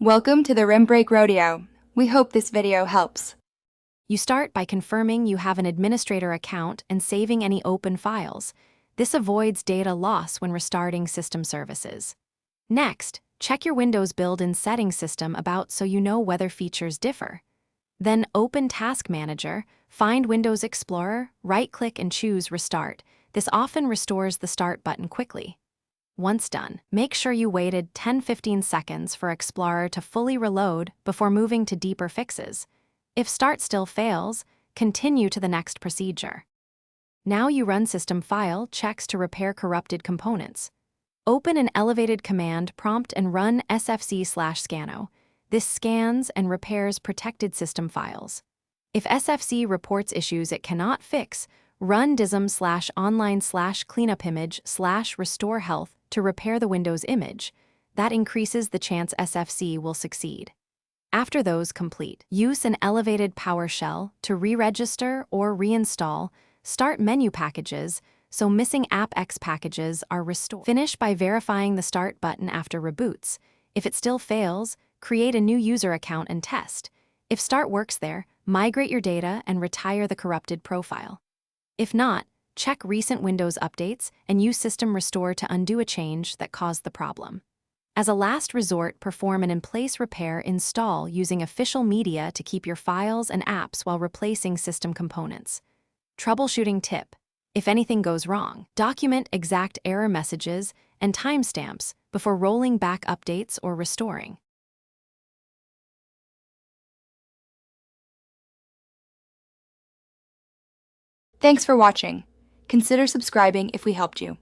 Welcome to the Rim Break Rodeo. We hope this video helps. You start by confirming you have an administrator account and saving any open files. This avoids data loss when restarting system services. Next, check your Windows build-in settings system about so you know whether features differ. Then open Task Manager, find Windows Explorer, right-click and choose Restart. This often restores the Start button quickly. Once done, make sure you waited 10-15 seconds for Explorer to fully reload before moving to deeper fixes. If Start still fails, continue to the next procedure. Now you run System File checks to repair corrupted components. Open an elevated command prompt and run sfc/scano. This scans and repairs protected system files. If SFC reports issues it cannot fix, run dism/online/cleanupimage/restore health to repair the Windows image. That increases the chance SFC will succeed. After those complete, use an elevated PowerShell to re-register or reinstall Start menu packages so missing AppX packages are restored. Finish by verifying the Start button after reboots. If it still fails, create a new user account and test. If Start works there, migrate your data and retire the corrupted profile. If not, check recent Windows updates and use System Restore to undo a change that caused the problem. As a last resort, perform an in-place repair install using official media to keep your files and apps while replacing system components. Troubleshooting tip: if anything goes wrong, document exact error messages and timestamps before rolling back updates or restoring. Thanks for watching. Consider subscribing if we helped you.